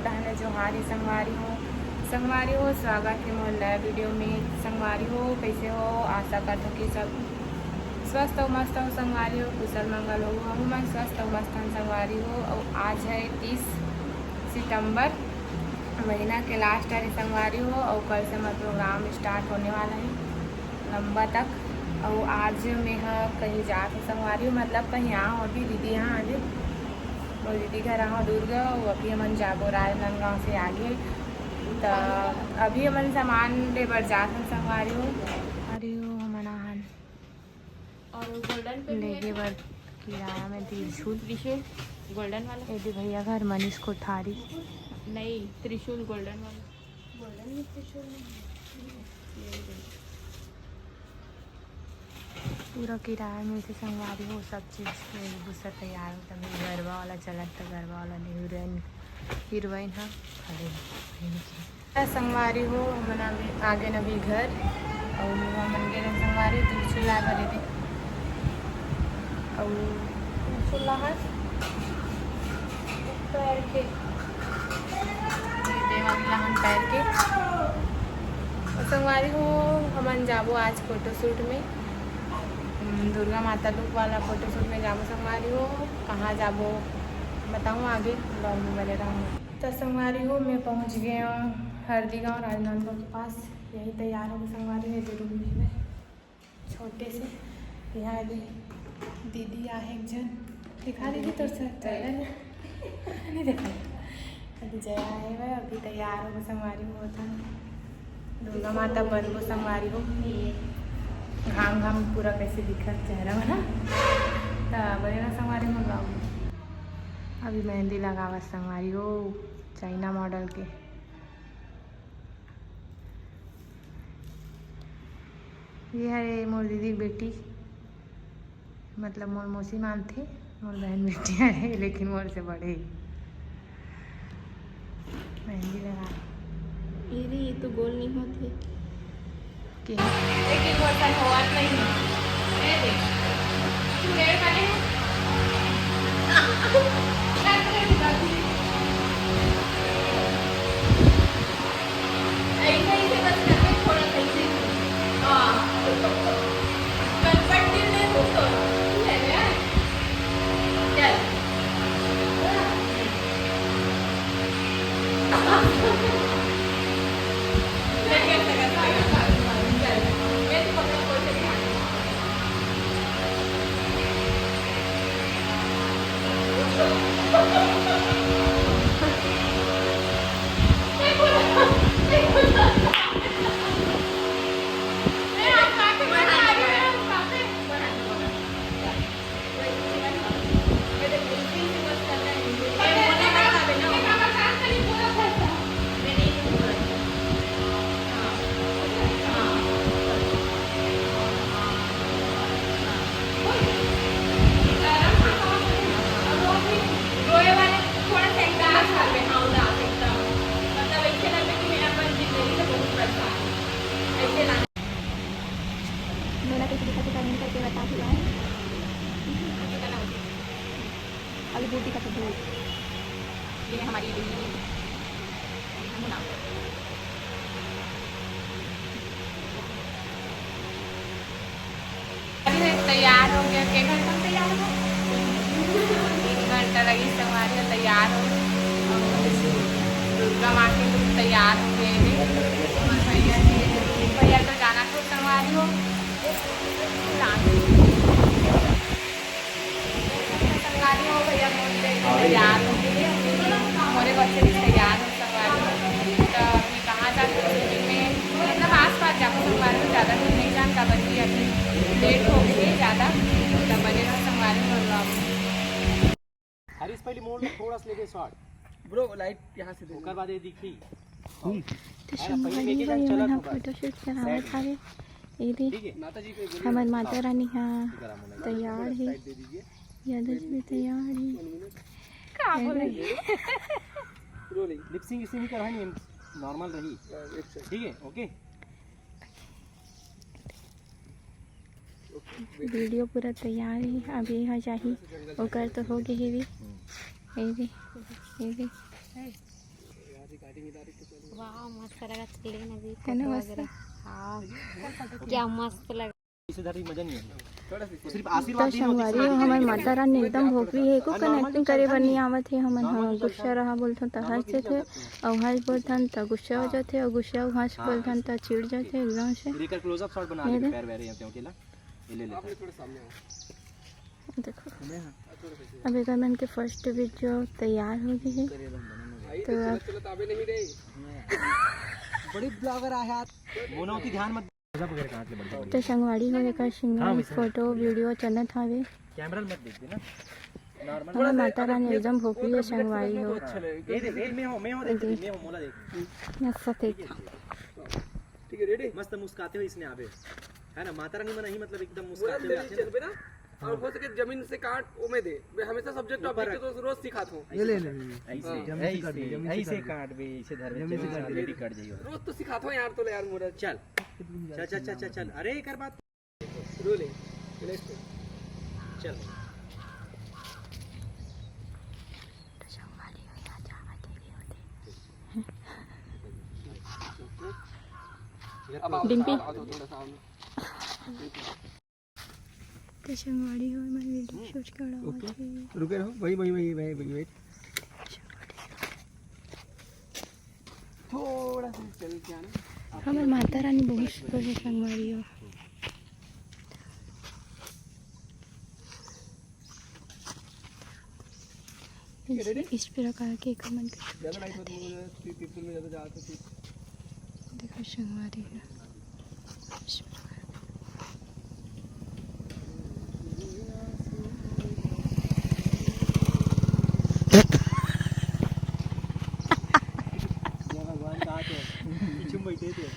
बहन जोहारी संगवारी हो स्वागत है मोर नया वीडियो में। संगवारी हो कैसे हो, आशा करता हूँ कि सब स्वस्थ और मस्त हो। संगवारी हो कुशल मंगल हो, हम मैं स्वस्थ और मस्त हूँ संगवारी हो। और आज है 30 सितंबर, महीना के लास्ट है संगवारी हो। और कल से हमारा प्रोग्राम स्टार्ट होने वाला है लंबा तक। और आज मैं कहीं जा तो संगवारी हो, मतलब कहीं आओ अभी दीदी यहाँ आज और दीदी घर आओ दूर और अभी हमन जाबो राजनांदगांव से आगे। तो अभी हमन सामान लेबर जात हम संगवारी हो। अरे हो हमन आहन और गोल्डन पे लेके बर किराया में त्रिशूल गोल्डन वाला यदि भैया घर मनीष कोठारी नहीं, त्रिशूल गोल्डन वाला। गोल्डन में त्रिशूल नहीं, पूरा किराया में से संगवारी हो। सब चीज़ गुस्सा तैयार हो तभी गरबा वाला चलत तो गरबा वाला हीरोइन हाँ खड़े संगवारी हो। हमन आगे नभी घर और हमन गए संगवारी त्रिशूल ला भरे थे और त्रिशूल ला पैर के देवान पैर के। और संगवारी हो हमन जाबो आज फोटोशूट में, दुर्गा माता लुक वाला फोटोशूट में जाबो संगवारी हो। कहाँ जाबो बताऊँ आगे ब्लॉग में बने रहूँगा। तो संगवारी हो मैं पहुँच गया हूँ हरदी गाँव राजनांदगांव के पास। यही तैयार हो संगवारी है जरूर में छोटे से यहाँ दीदी आहे एक जन दिखा दीदी तो सर चल नहीं देखा अभी जया है वह अभी तैयार हो संगवारी हो था। दुर्गा माता बनबो संगवारी हो। घाम घाम पूरा कैसे दिखत चेहरा में ना तो बनेगा संगवारी में गाँव। अभी मेहंदी लगावा संगवारी हो चाइना मॉडल के। ये है मोर दीदी बेटी, मतलब मोर मौसी मानथे, मोर बहन बेटी है लेकिन मोर से बड़े। मेहंदी लगा ये तो गोल नहीं होती कि लेकिन वर्षन हुआ नहीं है। देख तू रेड वाले हैं ऐसे ही से बस करके थोड़ा कैसे कन्वर्ट नहीं हो तो है ना चल बूटी का तो ये हमारी तैयार हो गया। के घंटा में तैयार हो? 3 घंटा लगी संगवारी हो तैयार हो। दुर्गा माँ की लुक तैयार हो गए भैया तो जाना तो संगवारी हो। संगवारी हो भैया तैयार हो गए मोरे बच्चे भी तैयार हो संगवारी हो। तो अभी कहाँ जाते में मतलब आस पास जाकर संगवारी हो, ज़्यादा दूर नहीं जान का बच्ची अभी लेट हो गई ज़्यादा तो बने रहो संगवारी हो। हरीश पहले मोड़ में थोड़ा सा लेके शॉट ब्रो लाइट यहाँ से ओकर बाद ये दिखी तो संगवारी हो यहाँ फोटोशूट करावत हवे। ये हमन माता रानी यहाँ तैयार है, यादव भी तैयार है। लिपसिंग इसे नहीं करवाई नहीं नॉर्मल रही ठीक है ओके। वीडियो पूरा तैयार है, अभी यहाँ चाहिए ओकर तो हो गए भी। वाह मस्त लगा चले अभी है ना मस्त। हाँ क्या मस्त लगा। इसे धरती मजा नहीं है, सिर्फ तो आशीर्वाद दी होती संगवारी हो हमर माता रानी एकदम भोकरी है को कनेक्टिंग करे बर नहीं आवत है। हमन हाँ गुस्सा रहा बोलथन त हंस जाथे और हंस बोलथन त गुस्सा हो जाथे और गुस्सा हंस बोलथन त चिढ़ जाथे एकदम से। लेकर क्लोज अप शॉट बना ले पैर वैर यहाँ पे अकेला ये ले लेता देखो अब एक मन के फर्स्ट वीडियो तैयार हो गई है तो बड़ी ब्लॉगर आ यार मोनो की ध्यान मत वगैरह काट ले बढ़िया तो संगवारी हो लेकर सिंगल फोटो वीडियो चलत हवे। कैमरा मत देख देना नॉर्मल हमर माता रानी एकदम भोकरी है संगवारी हो ये देख मैं हूं देख मैं हूं मोला देख मस्त थे। ठीक है रेडी मस्त मुस्कुराते हुए इसने आवे है ना माता रानी में नहीं मतलब एकदम मुस्कुराते हुए आते हैं ना और हो सके जमीन से काट वो में दे। मैं हमेशा सब्जेक्ट ऑब्जेक्ट तो रोज सिखाता हूं। ये ले ले ऐसे काट बे ऐसे धर जमीन से काट कट जाइयो रोज तो सिखाता हूं यार। तो ले यार मोरा चल चल चल चल चल अरे कर बात रोलिंग नेक्स्ट चल डिम्पी थोड़ा सा तो संगवारी हो मैं वीडियो शूट कर रहा हूं। रुके रहो वही वेट थोड़ा सा चल के आना। हमर माता रानी बहुत सुंदर है संगवारी हो। इस प्रकार के कमन के ज्यादा लाइट मत मुझे पीपल में ज्यादा जाते थे। देखो संगवारी है इस प्रकार। भगवान कहा थे पीछे बैठे थे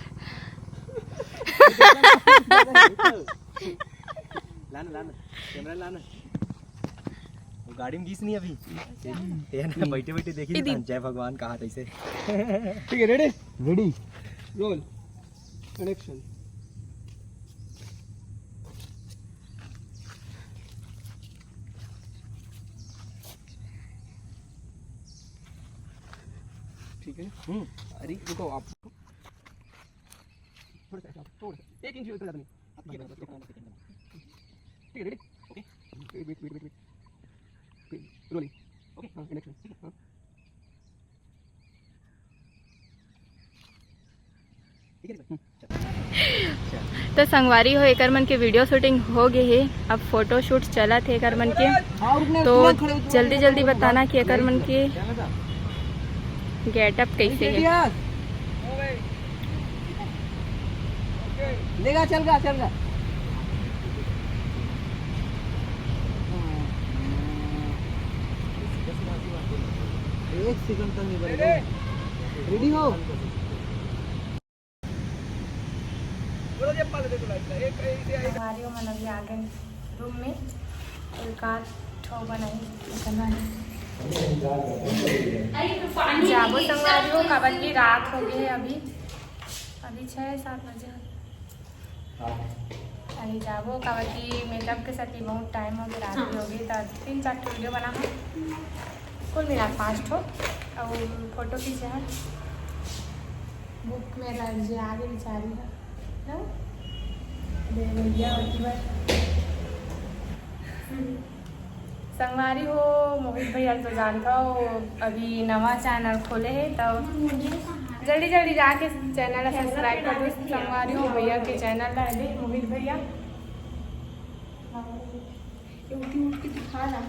लाना कैमरा लाना वो गाड़ी में घिस नहीं अभी यार बैठे बैठे देखी जय भगवान कहा था इसे। ठीक है रेडी रोल कनेक्शन। ठीक है अरे रुको आप थोड़ा सा 1 इंच ऊपर नहीं। ठीक है ready okay wait rolling okay हां कनेक्शन हां तो संगवारी हो एकर मन के वीडियो शूटिंग हो गई है। अब फोटो शूट चला थे एकर मन के तो जल्दी जल्दी बताना कि एकर मन के गेटअप कैसे है। लेगा चल गा एक सेकंड तक नहीं बनेगा। रेडी हो हमारी मन अभी आ गए रूम में और काट ठो बनाई जाबो संगवारी हो काबर की रात हो गई है अभी 6-7 बजे अभी जाबो काबर की मेकअप के साथ ही बहुत टाइम हो गया रात हो गई तो 3-4 वीडियो बना कुल मिला 5 ठो और फोटो खींचे हैं बुक में रजी आगे बेचारी है ना दे भैया संगवारी हो मोहित भैया तो जानता हो अभी नवा चैनल खोले है तो जल्दी जल्दी जाके चैनल सब्सक्राइब कर दो। संगवारी हो भैया के चैनल है मोहित भैया उठ के दिखा ना।